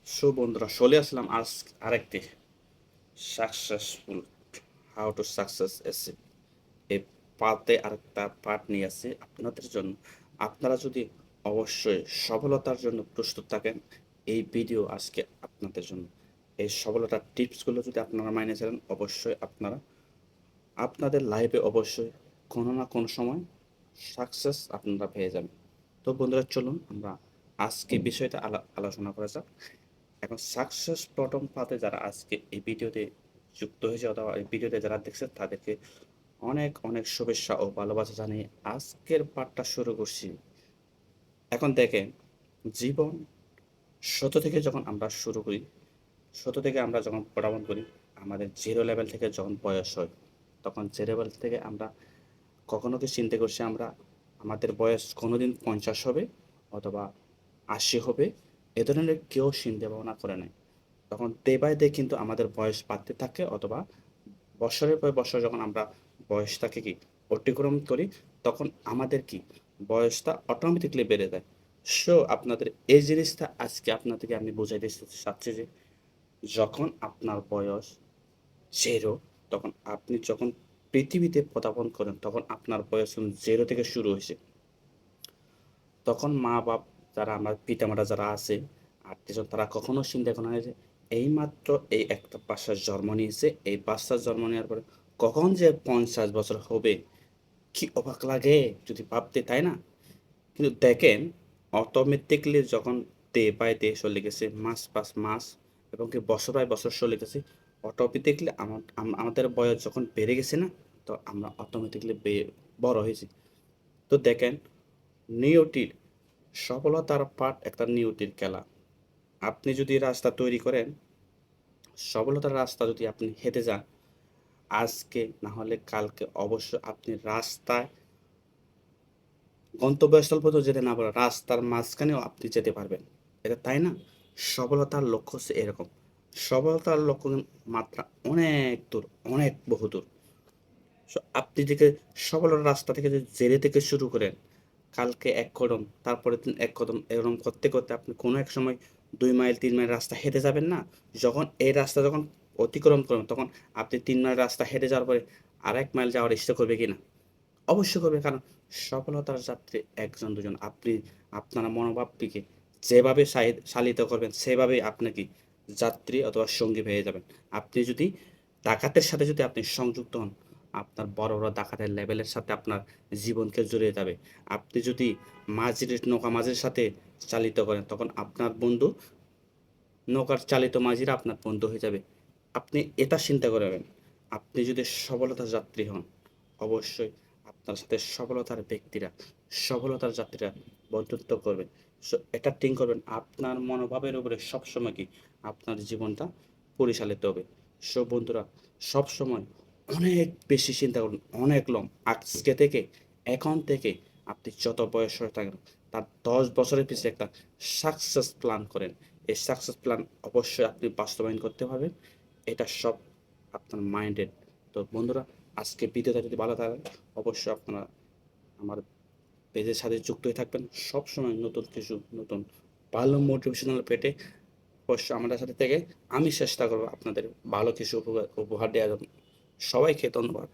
বন্ধুরা চলে আসলাম আজ আরেকটি সাকসেসফুল হাউ টু সাকসেস এসে এই পাতে আরেকটা পার্ট নিয়ে আসি আপনাদের জন্য। আপনারা যদি অবশ্যই সফলতার জন্য প্রস্তুত থাকেন, এই ভিডিও আজকে আপনাদের জন্য। এই সফলতার টিপসগুলো যদি আপনারা মাইনে চলেন, অবশ্যই আপনারা আপনাদের লাইফে অবশ্যই কোনো না কোনো সময় সাকসেস আপনারা পেয়ে যাবেন। তো বন্ধুরা, চলুন আমরা আজকে বিষয়টা আলোচনা করা যাক। এখন সাকসেস প্রথম পাতে যারা আজকে এই ভিডিওতে যুক্ত হয়েছে অথবা এই ভিডিওতে যারা দেখছে তাদেরকে অনেক অনেক শুভেচ্ছা ও ভালোবাসা জানিয়ে আজকের পাঠটা শুরু করছি। এখন দেখেন, জীবন শত থেকে যখন আমরা শুরু করি, শত থেকে আমরা যখন পড়াশোনা করি, আমাদের জিরো লেভেল থেকে যখন বয়স হয়, তখন জিরো লেভেল থেকে আমরা কখনো কি চিন্তা করছি আমরা আমাদের বয়স কোনোদিন 50 হবে অথবা 80 হবে? এ ধরনের কেউ চিন্তা ভাবনা করে নাই। তখন ডে বাই ডে কিন্তু আমাদের বয়স বাড়তে থাকে, অথবা বছরের পর বছর যখন আমরা বয়সটাকে কি অতিক্রম করি, তখন আমাদের কি বয়সটা অটোমেটিকলি বেড়ে যায়। সো আপনাদের এই জিনিসটা আজকে আপনাদেরকে আমি বোঝাইতে চাচ্ছি যে যখন আপনার বয়স জিরো, তখন আপনি যখন পৃথিবীতে পদার্পণ করেন তখন আপনার বয়স জিরো থেকে শুরু হয়েছে। তখন মা বাপ যারা আমার পিতামাতা যারা আছে, আত্মীয়স্বজন, তারা কখনো চিন্তা করে না যে এইমাত্র এই একটা বাচ্চার জন্ম নিয়েছে, এই বাচ্চার জন্ম নেওয়ার পরে কখন যে 50 বছর হবে, কি অবাক লাগে যদি ভাবতে, তাই না? কিন্তু দেখেন, অটোমেটিকলি যখন ডে বাই ডে চলে গেছে, মাস পাস মাস এবং কি বছর বাই বছর চলে গেছে, অটোমেটিকলি আমাদের বয়স যখন বেড়ে গেছে না, তো আমরা অটোমেটিকলি বড় হয়েছি। তো দেখেন, নিয়তির সফলতার পাঠ একটা নিয়তির খেলা। আপনি যদি রাস্তা তৈরি করেন, সফলতার রাস্তা যদি আপনি হেঁটে যান, আজকে না হলে কালকে অবশ্যই আপনি রাস্তায় গন্তব্যস্থল পর্যন্ত যেতে না পারেন, রাস্তার মাঝখানেও আপনি যেতে পারবেন। এটা তাই না? সফলতার লক্ষ্য হচ্ছে এরকম। সফলতার লক্ষ্য মাত্রা অনেক দূর, অনেক বহুদূর। আপনি থেকে সফলতার রাস্তা থেকে যদি জেলে থেকে শুরু করেন, কালকে এক কদম, তারপরের দিন এক কদম, এরকম করতে করতে আপনি কোনো এক সময় 2 মাইল 3 মাইল রাস্তা হেঁটে যাবেন না? যখন এই রাস্তা যখন অতিক্রম করবেন, তখন আপনি 3 মাইল রাস্তা হেঁটে যাওয়ার পরে আরেক মাইল যাওয়ার ইচ্ছা করবে কি না? অবশ্যই করবে। কারণ সফলতার যাত্রী একজন দুজন। আপনি আপনার মনোভাবটিকে যেভাবে চালিত করবেন, সেভাবেই আপনি কি যাত্রী অথবা সঙ্গী পেয়ে যাবেন। আপনি যদি ডাকাতের সাথে যদি আপনি সংযুক্ত হন, আপনার বড় বড় ডাকাতের লেভেলের সাথে আপনার জীবনকে জড়িয়ে যাবে। আপনি যদি নৌকা মাঝির সাথে চালিত করেন, তখন আপনার বন্ধু নৌকার চালিত মাঝিরা আপনার বন্ধু হয়ে যাবে। আপনি এটা চিন্তা করবেন। আপনি যদি সফলতার যাত্রী হন, অবশ্যই আপনার সাথে সফলতার যাত্রীরা বন্ধুত্ব করবে। সো এটা থিঙ্ক করবেন, আপনার মনোভাবের উপরে সবসময় কি আপনার জীবনটা পরিচালিত হবে। সো বন্ধুরা, সবসময় অনেক বেশি চিন্তা করুন, অনেক লং। আজকে থেকে, এখন থেকে আপনি যত বয়স হয়ে থাকেন, তার 10 বছরের পিছিয়ে একটা সাকসেস প্ল্যান করেন। এই সাকসেস প্ল্যান অবশ্যই আপনি বাস্তবায়ন করতে পারবেন। এটা সব আপনার মাইন্ডেড। তো বন্ধুরা, আজকে ভিডিওটা যদি ভালো থাকে, অবশ্যই আপনারা আমার পেজের সাথে যুক্ত হয়ে থাকবেন। সবসময় নতুন কিছু, নতুন ভালো মোটিভেশনাল পেতে অবশ্যই আমাদের সাথে থেকে আমি চেষ্টা করবো আপনাদের ভালো কিছু উপহার দেওয়ার জন্য। সবাইকে ধন্যবাদ।